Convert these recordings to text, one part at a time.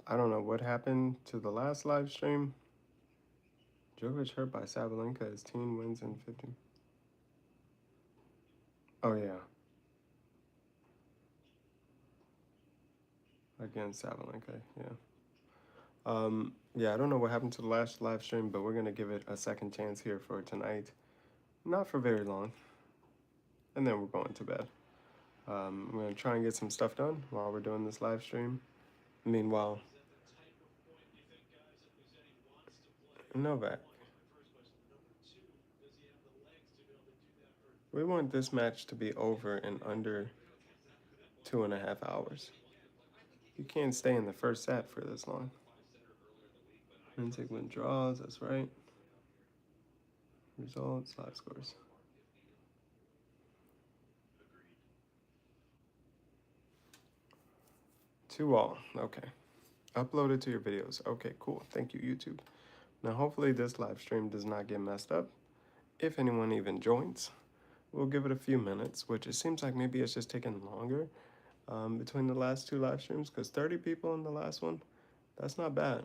I don't know what happened to the last live stream. Djokovic hurt by Sabalenka as teen wins in 50. Oh, yeah, against Sabalenka, yeah. Yeah, I don't know what happened to the last live stream, but we're gonna give it a second chance here for tonight. Not for very long, and then we're going to bed. I'm gonna try and get some stuff done while we're doing this live stream. Meanwhile, Novak, we want this match to be over in under 2.5 hours. You can't stay in the first set for this long. Mintic win draws, that's right. Results, live scores. 2-all, okay. Upload it to your videos. Okay, cool. Thank you, YouTube. Now, hopefully this live stream does not get messed up. If anyone even joins, we'll give it a few minutes, which it seems like maybe it's just taking longer between the last two live streams, because 30 people in the last one, that's not bad.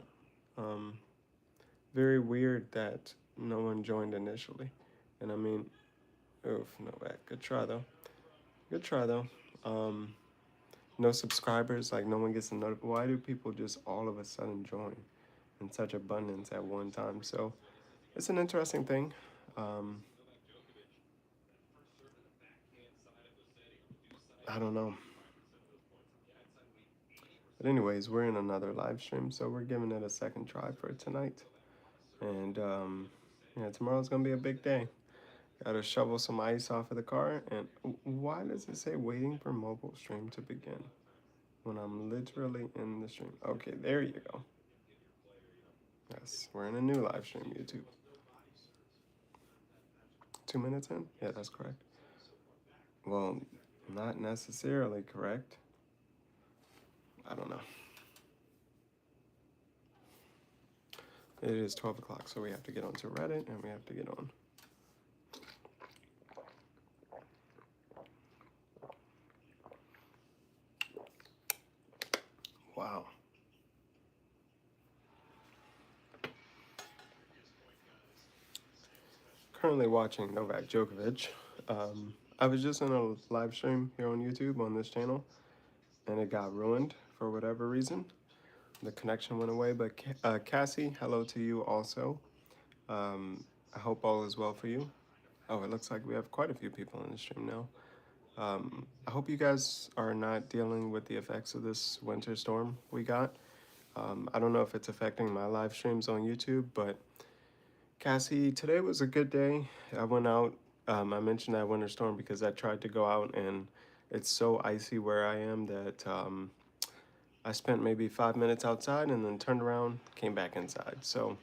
Um, Very weird that no one joined initially. And I mean, oof, no bad. Good try though. Good try though. Um, no subscribers, like no one gets a note. Why do people just all of a sudden join in such abundance at one time? So it's an interesting thing. Um, I don't know. But anyways, we're in another live stream, so we're giving it a second try for tonight. And yeah, tomorrow's gonna be a big day. Gotta shovel some ice off of the car. And why does it say waiting for mobile stream to begin when I'm literally in the stream? Okay, there you go. Yes, we're in a new live stream, YouTube. 2 minutes in? Yeah, that's correct. Well, not necessarily correct. I don't know. It is 12 o'clock, so we have to get onto Reddit and we have to get on. Wow. Currently watching Novak Djokovic. I was just in a live stream here on YouTube on this channel, and it got ruined for whatever reason. The connection went away, but Cassie, hello to you also. Um, I hope all is well for you. Oh, it looks like we have quite a few people in the stream now. I hope you guys are not dealing with the effects of this winter storm we got. I don't know if it's affecting my live streams on YouTube, but Cassie, today was a good day. I went out. I mentioned that winter storm because I tried to go out and it's so icy where I am that I spent maybe 5 minutes outside and then turned around, came back inside. So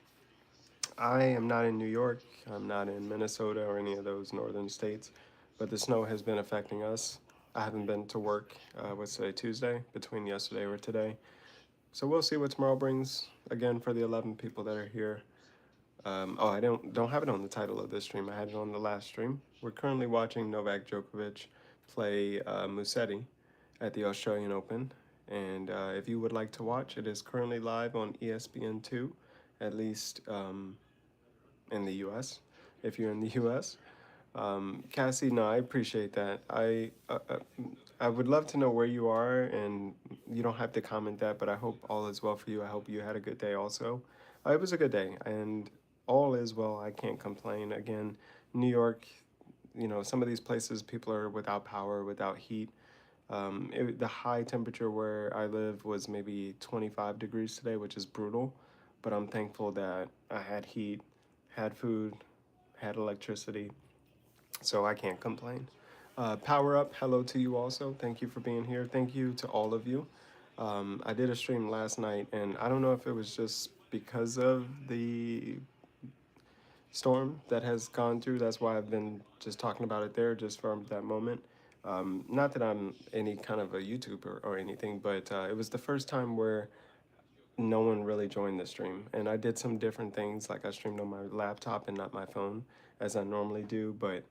I am not in New York. I'm not in Minnesota or any of those northern states, but the snow has been affecting us. I haven't been to work, what's today, Tuesday, between yesterday or today. So we'll see what tomorrow brings. Again, for the 11 people that are here. Oh, I don't have it on the title of this stream. I had it on the last stream. We're currently watching Novak Djokovic play Musetti at the Australian Open. And if you would like to watch, it is currently live on ESPN2, at least in the US, if you're in the US. Cassie, no, I appreciate that. I would love to know where you are, and you don't have to comment that, but I hope all is well for you. I hope you had a good day also. It was a good day, and all is well. I can't complain. Again, New York, some of these places, people are without power, without heat. The high temperature where I live was maybe 25 degrees today, which is brutal, but I'm thankful that I had heat, had food, had electricity, so I can't complain. Power Up, hello to you also. Thank you for being here. Thank you to all of you. I did a stream last night, and I don't know if it was just because of the storm that has gone through. That's why I've been just talking about it there just from that moment. Not that I'm any kind of a YouTuber or anything, but it was the first time where no one really joined the stream. And I did some different things, like I streamed on my laptop and not my phone, as I normally do. But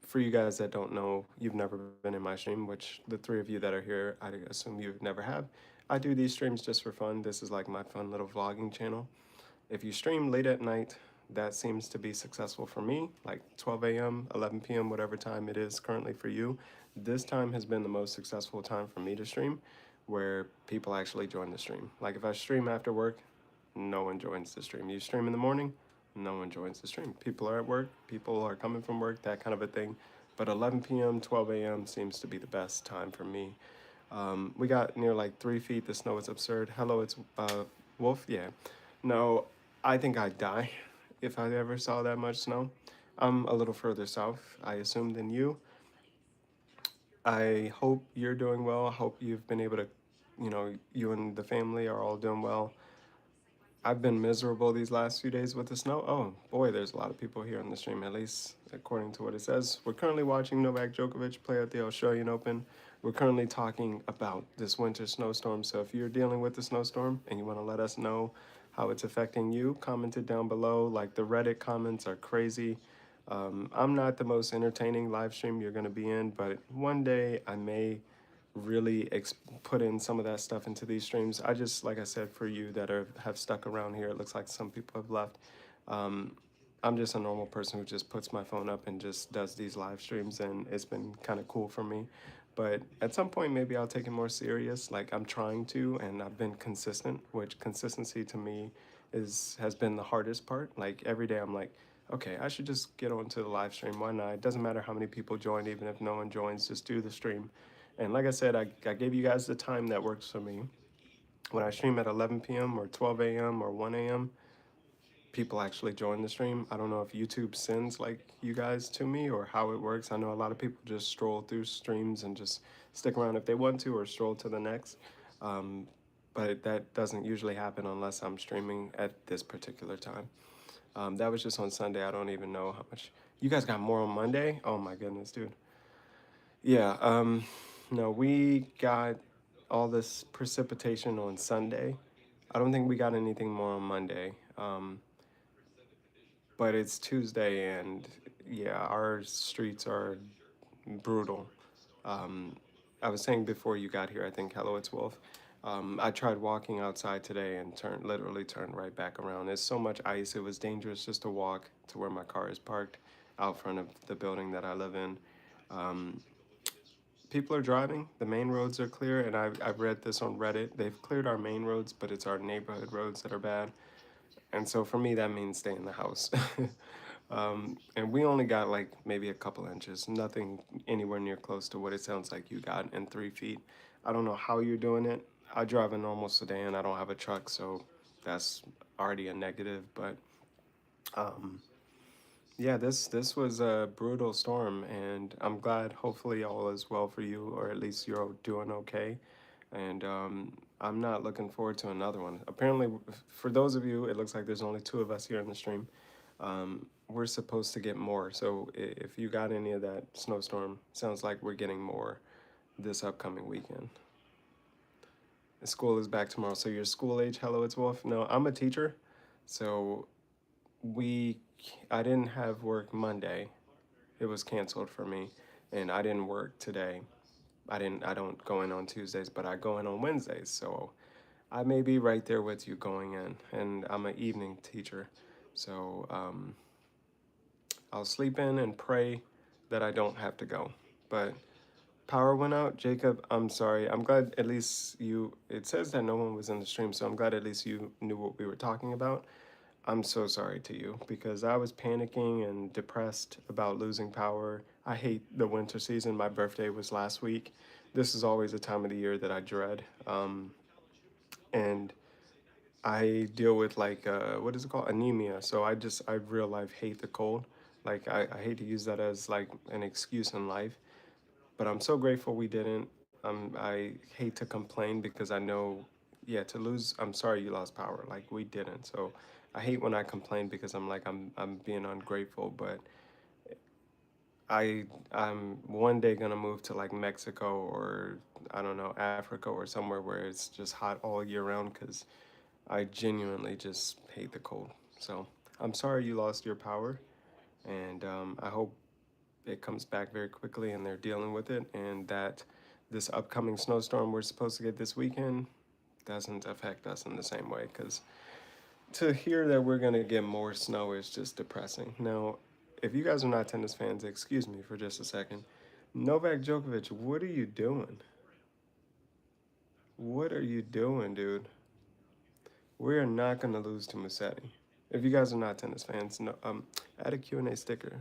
for you guys that don't know, you've never been in my stream, which the three of you that are here, I assume you never have. I do these streams just for fun. This is like my fun little vlogging channel. If you stream late at night, that seems to be successful for me, like 12 a.m., 11 p.m., whatever time it is currently for you. This time has been the most successful time for me to stream where people actually join the stream. Like if I stream after work, no one joins the stream. You stream in the morning, no one joins the stream. People are at work, people are coming from work, that kind of a thing. But 11 p.m., 12 a.m. seems to be the best time for me. We got near like 3 feet. The snow is absurd. Hello, it's Wolf. Yeah. No, I think I'd die if I ever saw that much snow. I'm a little further south, I assume, than you. I hope you're doing well. I hope you've been able to, you and the family are all doing well. I've been miserable these last few days with the snow. Oh boy, there's a lot of people here on the stream, at least according to what it says. We're currently watching Novak Djokovic play at the Australian Open. We're currently talking about this winter snowstorm. So if you're dealing with the snowstorm and you want to let us know how it's affecting you, comment it down below. Like the Reddit comments are crazy. I'm not the most entertaining live stream you're going to be in, but one day I may really put in some of that stuff into these streams. I just, like I said, for you that have stuck around here, it looks like some people have left. Um, I'm just a normal person who just puts my phone up and just does these live streams, and it's been kind of cool for me. But at some point, maybe I'll take it more serious. Like I'm trying to, and I've been consistent, which consistency to me has been the hardest part. Like every day, I'm like, okay, I should just get onto the live stream. Why not? It doesn't matter how many people join, even if no one joins, just do the stream. And like I said, I gave you guys the time that works for me. When I stream at 11 p.m. or 12 a.m. or 1 a.m., people actually join the stream. I don't know if YouTube sends like you guys to me or how it works. I know a lot of people just stroll through streams and just stick around if they want to or stroll to the next. Um, but that doesn't usually happen unless I'm streaming at this particular time. That was just on Sunday. I don't even know how much. You guys got more on Monday? Oh my goodness, dude. Yeah, no, we got all this precipitation on Sunday. I don't think we got anything more on Monday. But it's Tuesday, and yeah, our streets are brutal. Um, I was saying before you got here, I think, hello, it's Wolf. I tried walking outside today and literally turned right back around. There's so much ice, it was dangerous just to walk to where my car is parked out front of the building that I live in. Um, People are driving. The main roads are clear, and I've read this on Reddit. They've cleared our main roads, but it's our neighborhood roads that are bad. And so for me, that means stay in the house. And we only got like maybe a couple inches, nothing anywhere near close to what it sounds like you got in 3 feet. I don't know how you're doing it. I drive a normal sedan. I don't have a truck, so that's already a negative. But um, yeah, this was a brutal storm, and I'm glad. Hopefully, all is well for you, or at least you're doing okay. And I'm not looking forward to another one. Apparently, for those of you, it looks like there's only two of us here in the stream. We're supposed to get more. So if you got any of that snowstorm, sounds like we're getting more this upcoming weekend. The school is back tomorrow. So your school age, hello, it's Wolf. No, I'm a teacher, so we I didn't have work Monday. It was canceled for me, and I didn't work today. I don't go in on Tuesdays, but I go in on Wednesdays. So I may be right there with you going in, and I'm an evening teacher. So I'll sleep in and pray that I don't have to go. But power went out. Jacob, I'm sorry. I'm glad at least it says that no one was in the stream, so I'm glad at least you knew what we were talking about. I'm so sorry to you because I was panicking and depressed about losing power. I hate the winter season. My birthday was last week. This is always a time of the year that I dread. And I deal with like, what is it called? Anemia. So I real life hate the cold. Like, I hate to use that as like an excuse in life, but I'm so grateful we didn't. I hate to complain because I know, yeah, to lose, I'm sorry you lost power. Like we didn't. So I hate when I complain because I'm like I'm being ungrateful. But I'm one day gonna move to like Mexico or I don't know Africa or somewhere where it's just hot all year round because I genuinely just hate the cold. So I'm sorry you lost your power, and I hope it comes back very quickly and they're dealing with it, and that this upcoming snowstorm we're supposed to get this weekend doesn't affect us in the same way. Because to hear that we're gonna get more snow is just depressing. Now, if you guys are not tennis fans, excuse me for just a second. Novak Djokovic, what are you doing? What are you doing, dude? We are not gonna lose to Musetti. If you guys are not tennis fans, no, add a Q&A sticker.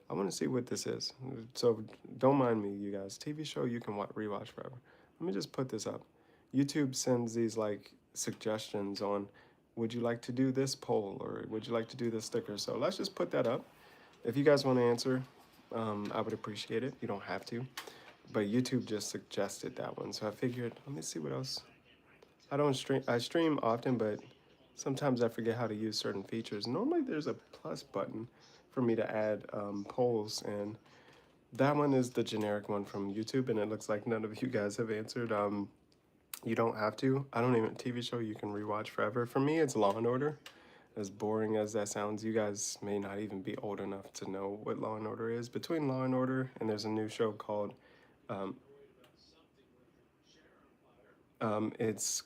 I want to see what this is. So don't mind me, you guys. TV show you can rewatch forever. Let me just put this up. YouTube sends these like suggestions on, would you like to do this poll or would you like to do this sticker? So let's just put that up. If you guys want to answer, I would appreciate it. You don't have to, but YouTube just suggested that one. So I figured, let me see what else. I don't stream. I stream often, but sometimes I forget how to use certain features. Normally, there's a plus button for me to add polls, and that one is the generic one from YouTube, and it looks like none of you guys have answered. You don't have to. I don't even TV show you can rewatch forever. For me, it's Law and Order. As boring as that sounds, you guys may not even be old enough to know what Law and Order is. Between Law and Order and there's a new show called um, it's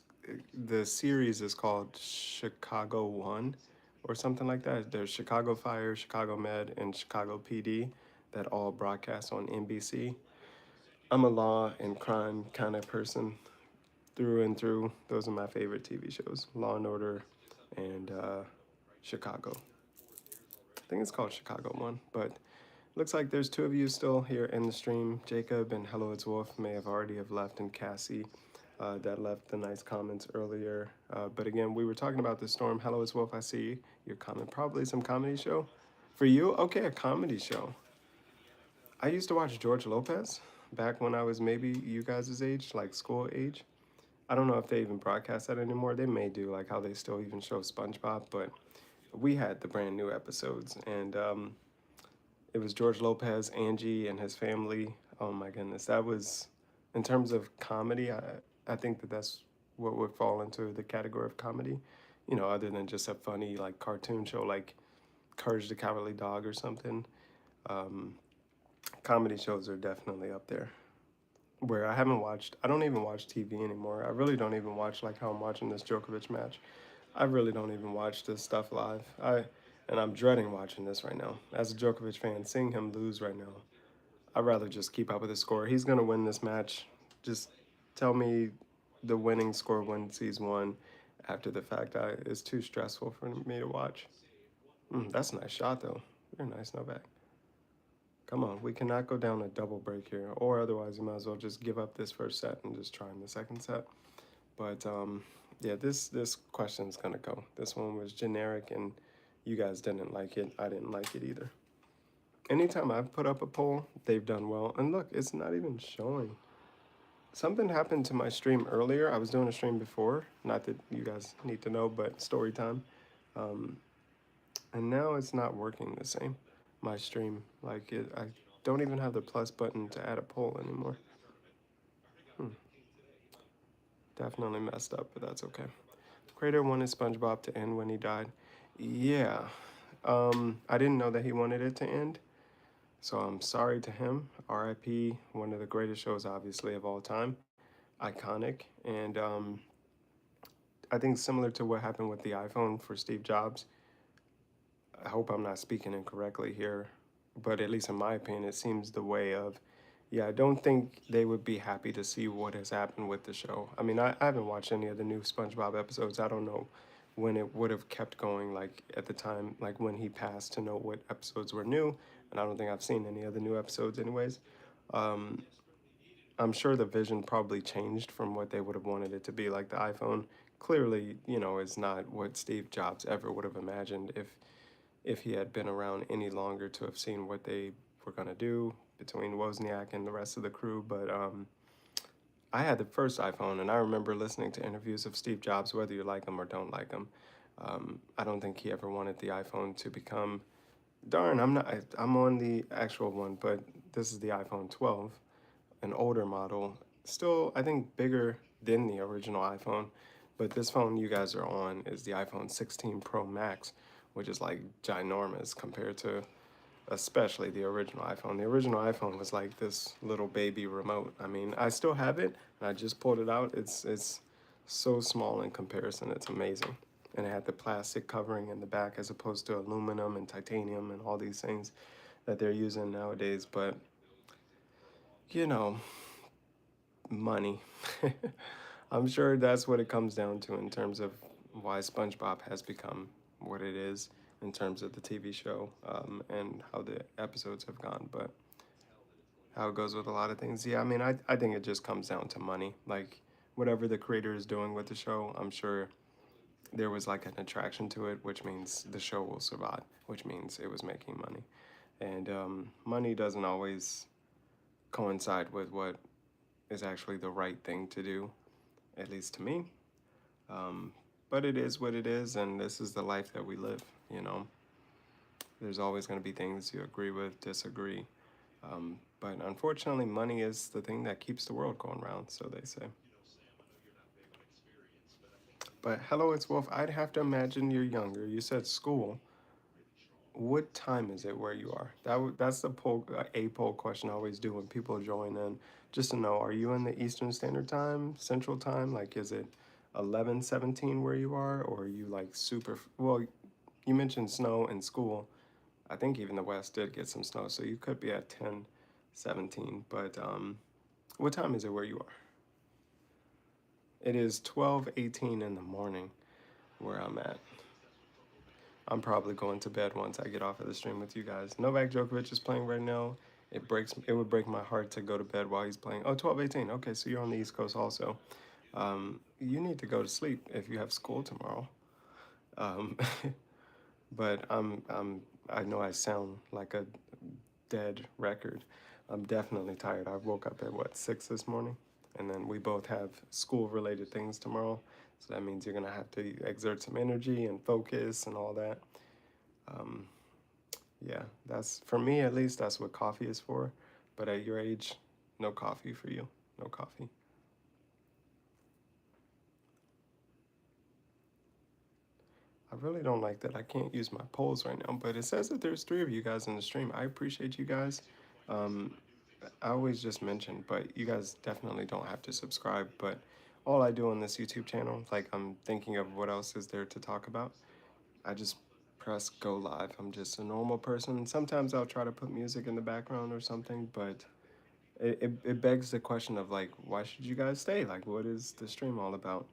the series is called Chicago One or something like that. There's Chicago Fire, Chicago Med, and Chicago PD that all broadcast on NBC. I'm a law and crime kind of person through and through. Those are my favorite TV shows: Law and Order and Chicago. I think it's called Chicago One, but looks like there's two of you still here in the stream. Jacob and Hello It's Wolf may have already have left, and Cassie that left the nice comments earlier. But again, we were talking about the storm. Hello It's Wolf, I see your comment. Probably some comedy show. For you, okay, a comedy show. I used to watch George Lopez back when I was maybe you guys' age, like school age. I don't know if they even broadcast that anymore. They may do, like how they still even show SpongeBob, but we had the brand new episodes, and it was George Lopez, Angie, and his family. Oh my goodness, that was in terms of comedy. I think that that's what would fall into the category of comedy. You know, other than just a funny like cartoon show like Courage the Cowardly Dog or something. Um, Comedy shows are definitely up there. Where I haven't watched, I don't even watch TV anymore. I really don't even watch like how I'm watching this Djokovic match. I really don't even watch this stuff live. And I'm dreading watching this right now. As a Djokovic fan, seeing him lose right now, I'd rather just keep up with the score. He's gonna win this match. Just tell me the winning score once he's won. After the fact, it's too stressful for me to watch. That's a nice shot though. Very nice, Novak. Come on, we cannot go down a double break here, or otherwise you might as well just give up this first set and just try in the second set. But yeah, this question's gonna go. This one was generic, and you guys didn't like it. I didn't like it either. Anytime I've put up a poll, they've done well. And look, it's not even showing. Something happened to my stream earlier. I was doing a stream before, not that you guys need to know, but story time. Um, and now it's not working the same. My stream, like I don't even have the plus button to add a poll anymore. Definitely messed up, but that's okay. Crater wanted SpongeBob to end when he died. Yeah. I didn't know that he wanted it to end. So I'm sorry to him. RIP, one of the greatest shows, obviously, of all time. Iconic. And I think similar to what happened with the iPhone for Steve Jobs. I hope I'm not speaking incorrectly here, but at least in my opinion, it seems the way of, yeah, I don't think they would be happy to see what has happened with the show. I mean, I haven't watched any of the new SpongeBob episodes. I don't know when it would have kept going, like at the time, like when he passed, to know what episodes were new. And I don't think I've seen any of the new episodes, anyways. Um, I'm sure the vision probably changed from what they would have wanted it to be. Like the iPhone, clearly, you know, is not what Steve Jobs ever would have imagined if he had been around any longer to have seen what they were gonna do between Wozniak and the rest of the crew. But I had the first iPhone, and I remember listening to interviews of Steve Jobs, whether you like him or don't like him. I don't think he ever wanted the iPhone to become. Darn, I'm not. I'm on the actual one, but this is the iPhone 12, an older model. Still, I think bigger than the original iPhone. But this phone you guys are on is the iPhone 16 Pro Max, which is like ginormous compared to especially the original iPhone. The original iPhone was like this little baby remote. I mean, I still have it, and I just pulled it out. It's so small in comparison. It's amazing. And it had the plastic covering in the back as opposed to aluminum and titanium and all these things that they're using nowadays. But, you know, money. I'm sure that's what it comes down to in terms of why SpongeBob has become what it is in terms of the TV show, and how the episodes have gone. But how it goes with a lot of things, yeah, I mean, I think it just comes down to money. Like, whatever the creator is doing with the show, I'm sure there was like an attraction to it, which means the show will survive, which means it was making money. And money doesn't always coincide with what is actually the right thing to do, at least to me. Um, but it is what it is, and this is the life that we live. You know, there's always going to be things you agree with, disagree. But unfortunately, money is the thing that keeps the world going round, so they say. But hello, it's Wolf. I'd have to imagine you're younger. You said school. What time is it where you are? That's the poll question I always do when people join in, just to know, are you in the Eastern Standard Time, Central Time? Like, is it 11:17 where you are, or are you like super? Well, you mentioned snow in school. I think even the West did get some snow, so you could be at 10:17. But what time is it where you are? It is 12:18 in the morning where I'm at. I'm probably going to bed once I get off of the stream with you guys. Novak Djokovic is playing right now. It would break my heart to go to bed while he's playing. Oh, 12:18. Okay, so you're on the East Coast also. You need to go to sleep if you have school tomorrow. Um, but I know I sound like a dead record. I'm definitely tired. I woke up at what, 6 this morning? And then we both have school related things tomorrow. So that means you're gonna have to exert some energy and focus and all that. Um, yeah, that's for me at least. That's what coffee is for. But at your age, no coffee for you. No coffee. I really don't like that I can't use my polls right now, but it says that there's three of you guys in the stream. I appreciate you guys. Um, I always just mention, but you guys definitely don't have to subscribe. But all I do on this YouTube channel, like I'm thinking of what else is there to talk about, I just press go live. I'm just a normal person. Sometimes I'll try to put music in the background or something, but it begs the question of like, why should you guys stay? Like, what is the stream all about?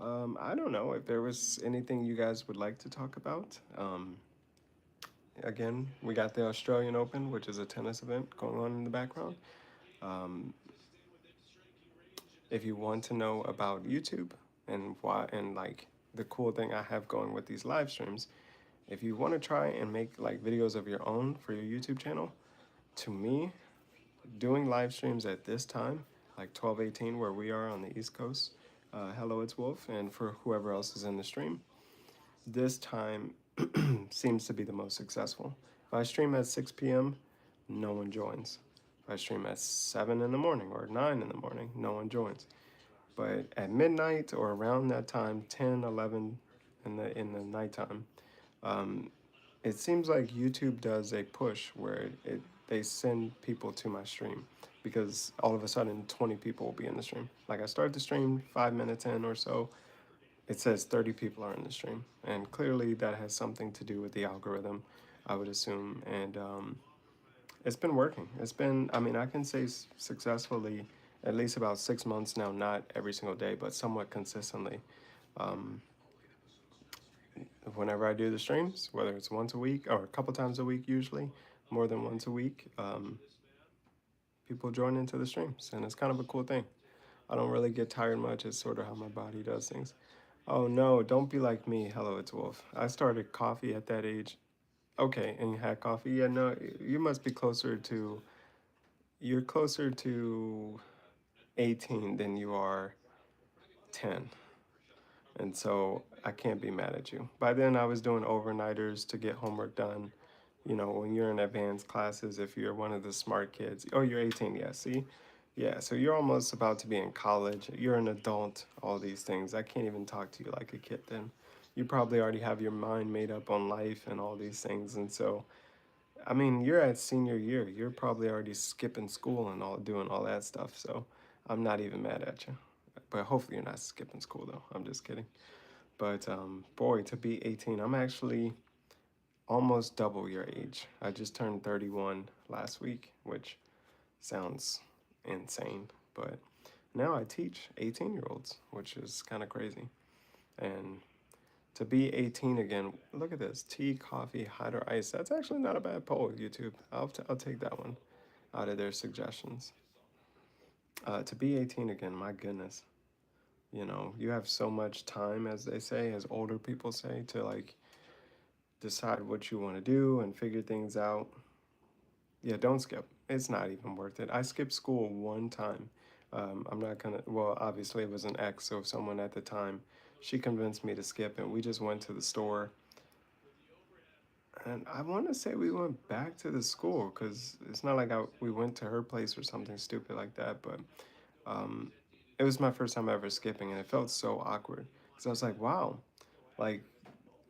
I don't know if there was anything you guys would like to talk about. Again, we got the Australian Open, which is a tennis event going on in the background. Um, if you want to know about YouTube and why, and like the cool thing I have going with these live streams, if you want to try and make like videos of your own for your YouTube channel, to me, doing live streams at this time, like 12:18 where we are on the East Coast, hello, it's Wolf, and for whoever else is in the stream, this time seems to be the most successful. If I stream at 6 p.m., no one joins. If I stream at 7 in the morning or 9 in the morning, no one joins. But at midnight or around that time, 10, 11 in the nighttime, um, it seems like YouTube does a push where they send people to my stream because all of a sudden 20 people will be in the stream. Like I start the stream 5 minutes in or so, it says 30 people are in the stream, and clearly that has something to do with the algorithm, I would assume. And it's been working. It's been, I mean, I can say successfully at least about 6 months now, not every single day, but somewhat consistently. Um, Whenever I do the streams, whether it's once a week or a couple times a week, usually more than once a week, people join into the streams, and it's kind of a cool thing. I don't really get tired much. It's sort of how my body does things. Oh no, don't be like me. Hello, it's Wolf. I started coffee at that age. Okay, and you had coffee? Yeah, no, you must be closer to, you're closer to 18 than you are 10. And so I can't be mad at you. By then, I was doing overnighters to get homework done. You know, when you're in advanced classes, if you're one of the smart kids. Oh, you're 18, yeah, see? Yeah, so you're almost about to be in college. You're an adult, all these things. I can't even talk to you like a kid then. You probably already have your mind made up on life and all these things. And so, I mean, you're at senior year. You're probably already skipping school and all doing all that stuff. So I'm not even mad at you. But hopefully you're not skipping school though. I'm just kidding. But boy, to be 18, I'm actually almost double your age. I just turned 31 last week, which sounds insane. But now I teach 18-year-olds, which is kind of crazy. And to be 18 again, look at this: tea, coffee, hot or ice. That's actually not a bad poll, YouTube. I'll take that one out of their suggestions. To be 18 again, my goodness. You know, you have so much time, as they say, as older people say, to like decide what you want to do and figure things out. Yeah, don't skip. It's not even worth it. I skipped school one time. I'm not gonna, well, obviously it was an ex, so someone at the time, she convinced me to skip, and we just went to the store. And I want to say we went back to the school because it's not like we went to her place or something stupid like that, but um, it was my first time ever skipping, and it felt so awkward because I was like, wow, like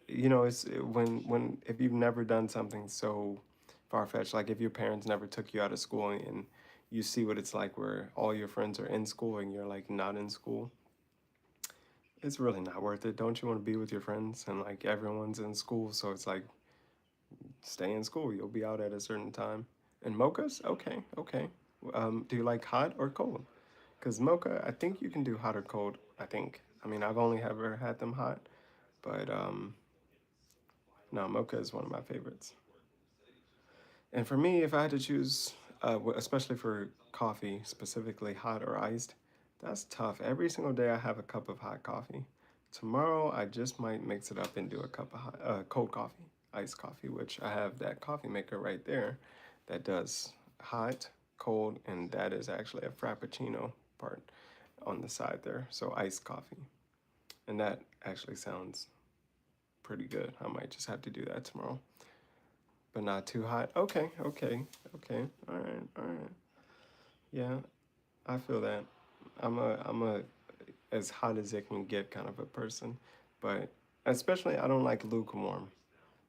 when if you've never done something so far fetched, like if your parents never took you out of school and you see what it's like where all your friends are in school and you're like not in school, it's really not worth it. Don't you want to be with your friends and like everyone's in school, so it's like stay in school. You'll be out at a certain time. And mochas, okay, okay. Do you like hot or cold? Because mocha, I think you can do hot or cold. I think. I mean, I've only ever had them hot, but no, mocha is one of my favorites. And for me, if I had to choose, especially for coffee, specifically hot or iced, that's tough. Every single day I have a cup of hot coffee. Tomorrow I just might mix it up and do a cup of cold coffee, iced coffee, which I have that coffee maker right there that does hot, cold, and that is actually a frappuccino part on the side there. So iced coffee. And that actually sounds pretty good. I might just have to do that tomorrow. But not too hot. Okay, okay, okay. All right, all right. Yeah, I feel that. I'm a as hot as it can get kind of a person, but especially I don't like lukewarm.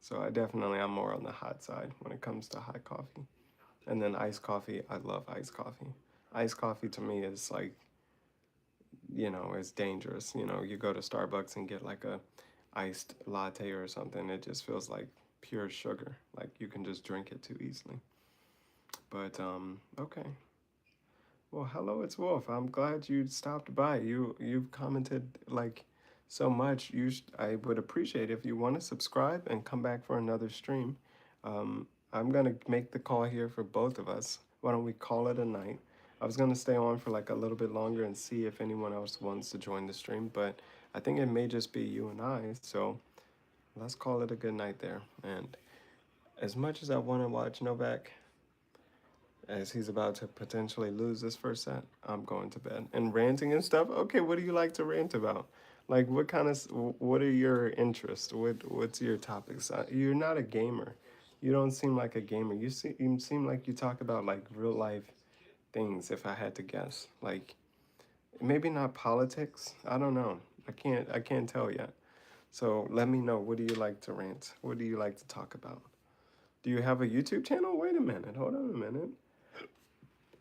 So I definitely I'm more on the hot side when it comes to hot coffee. And then iced coffee, I love iced coffee. Iced coffee to me is like, it's dangerous. You go to Starbucks and get like a iced latte or something, it just feels like pure sugar. Like you can just drink it too easily. But okay. Well, hello, it's Wolf. I'm glad you stopped by. You've commented like so much. I would appreciate if you want to subscribe and come back for another stream. I'm gonna make the call here for both of us. Why don't we call it a night? I was gonna stay on for like a little bit longer and see if anyone else wants to join the stream, but I think it may just be you and I. So let's call it a good night there. And as much as I want to watch Novak, as he's about to potentially lose this first set, I'm going to bed. And ranting and stuff. Okay, what do you like to rant about? Like, what are your interests? What's your topics? You're not a gamer. You don't seem like a gamer. You seem like you talk about like real life things. If I had to guess, like maybe not politics. I don't know. I can't tell yet. So let me know. What do you like to rant? What do you like to talk about? Do you have a YouTube channel? Wait a minute. Hold on a minute.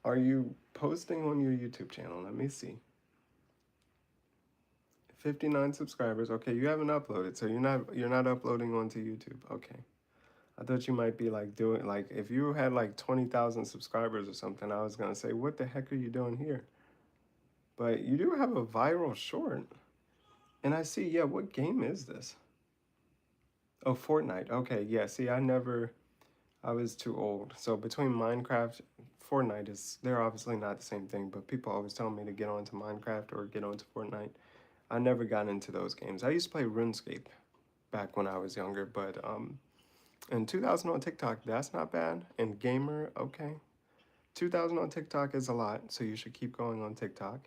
Are you posting on your YouTube channel? Let me see. 59 subscribers. Okay, you haven't uploaded, so you're not uploading onto YouTube. Okay. I thought you might be like doing like if you had like 20,000 subscribers or something, I was going to say what the heck are you doing here? But you do have a viral short. And I see, yeah, what game is this? Oh, Fortnite. Okay, yeah. See, I was too old. So between Minecraft, Fortnite they're obviously not the same thing, but people always tell me to get onto Minecraft or get onto Fortnite. I never got into those games. I used to play RuneScape back when I was younger, but and 2,000 on TikTok, that's not bad. And gamer, okay. 2,000 on TikTok is a lot, so you should keep going on TikTok.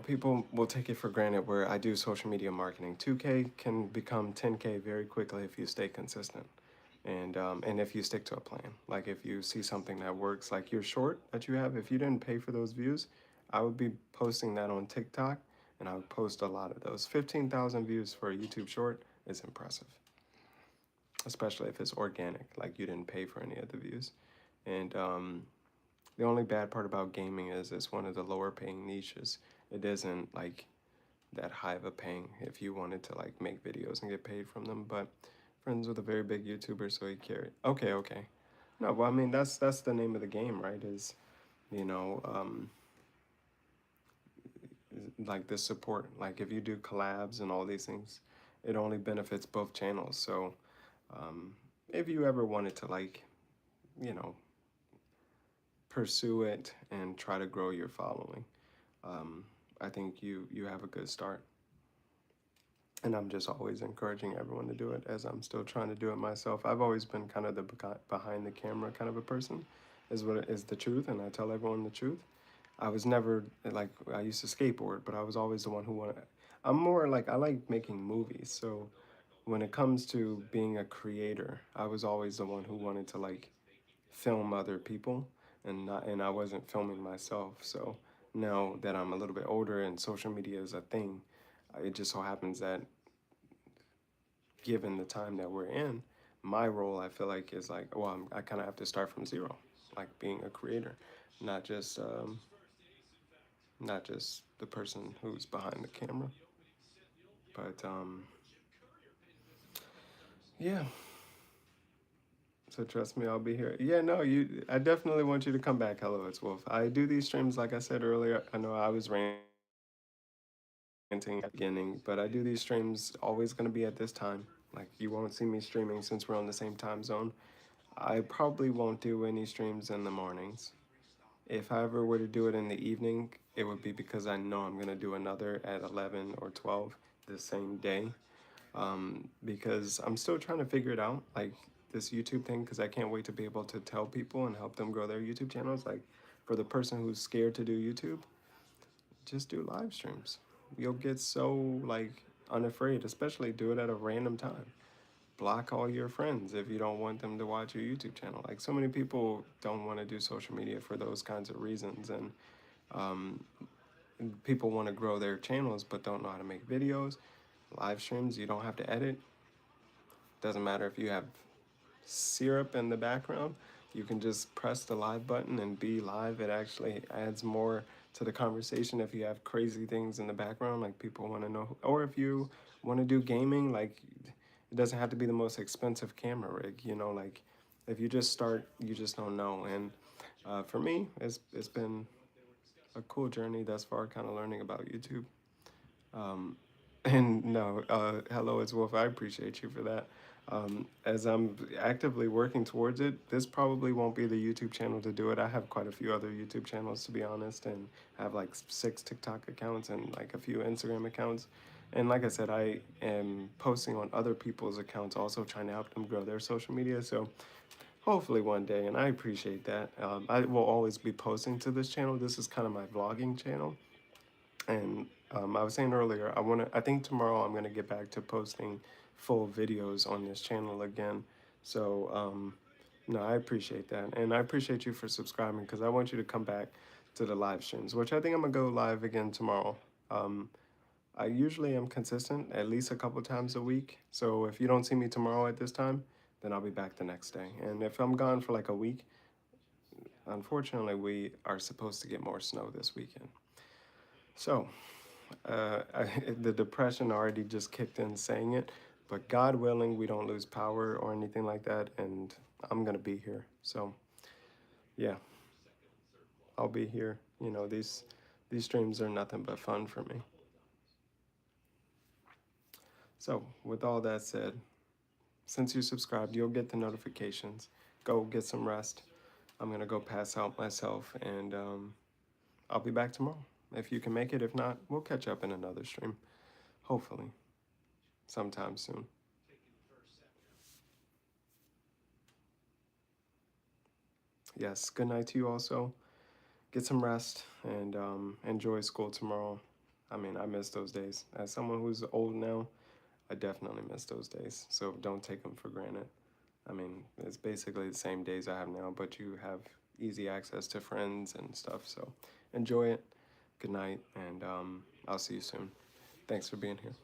People will take it for granted where I do social media marketing. 2K can become 10K very quickly if you stay consistent. And if you stick to a plan, like if you see something that works, like your short that you have, if you didn't pay for those views, I would be posting that on TikTok, and I would post a lot of those. 15,000 views for a YouTube short is impressive, especially if it's organic, like you didn't pay for any of the views. And The only bad part about gaming is it's one of the lower paying niches. It isn't like that high of a paying if you wanted to like make videos and get paid from them. But friends with a very big YouTuber, so he carried. Okay, okay. No, well, I mean that's the name of the game, right? Is you know, like the support. Like if you do collabs and all these things, it only benefits both channels. So um, if you ever wanted to like, you know, pursue it and try to grow your following, um, I think you have a good start. And I'm just always encouraging everyone to do it as I'm still trying to do it myself. I've always been kind of the behind the camera kind of a person, is what is the truth, and I tell everyone the truth. I was never like I used to skateboard, but I was always the one who wanted. I'm more like I like making movies, so when it comes to being a creator, I was always the one who wanted to like film other people and I wasn't filming myself. So now that I'm a little bit older and social media is a thing, it just so happens that given the time that we're in, my role I feel like is like, well, I kind of have to start from zero, like being a creator, not just not just the person who's behind the camera. But yeah. So trust me, I'll be here. Yeah, no, you. I definitely want you to come back. Hello, it's Wolf. I do these streams, like I said earlier. I know I was ranting at the beginning, but I do these streams always going to be at this time. Like you won't see me streaming since we're on the same time zone. I probably won't do any streams in the mornings. If I ever were to do it in the evening, it would be because I know I'm gonna do another at 11 or 12 the same day. Because I'm still trying to figure it out, like this YouTube thing, because I can't wait to be able to tell people and help them grow their YouTube channels. Like for the person who's scared to do YouTube, just do live streams. You'll get so like unafraid, especially do it at a random time. Block all your friends if you don't want them to watch your YouTube channel. Like so many people don't want to do social media for those kinds of reasons, and um, people want to grow their channels but don't know how to make videos, live streams. You don't have to edit. Doesn't matter if you have syrup in the background. You can just press the live button and be live. It actually adds more to the conversation if you have crazy things in the background, like people want to know, or if you want to do gaming, like it doesn't have to be the most expensive camera rig, like if you just start, you just don't know. And for me, it's been a cool journey thus far, kind of learning about YouTube. Um, and no, hello, it's Wolf. I appreciate you for that. As I'm actively working towards it, this probably won't be the YouTube channel to do it. I have quite a few other YouTube channels, to be honest, and I have like 6 TikTok accounts and like a few Instagram accounts. And like I said, I am posting on other people's accounts, also trying to help them grow their social media. So hopefully one day, and I appreciate that. I will always be posting to this channel. This is kind of my vlogging channel. And I was saying earlier, I think tomorrow I'm gonna get back to posting full videos on this channel again. So no, I appreciate that, and I appreciate you for subscribing because I want you to come back to the live streams, which I think I'm gonna go live again tomorrow. Um, I usually am consistent at least a couple times a week. So if you don't see me tomorrow at this time, then I'll be back the next day. And if I'm gone for like a week, unfortunately, we are supposed to get more snow this weekend. So the depression already just kicked in saying it, but God willing, we don't lose power or anything like that, and I'm gonna be here. So yeah, I'll be here. These streams are nothing but fun for me. So with all that said, since you subscribed, you'll get the notifications. Go get some rest. I'm gonna go pass out myself, and I'll be back tomorrow. If you can make it, if not, we'll catch up in another stream. Hopefully, sometime soon. Yes, good night to you also. Get some rest and enjoy school tomorrow. I mean, I miss those days. As someone who's old now, I definitely miss those days. So don't take them for granted. I mean, it's basically the same days I have now, but you have easy access to friends and stuff. So enjoy it. Good night, and I'll see you soon. Thanks for being here.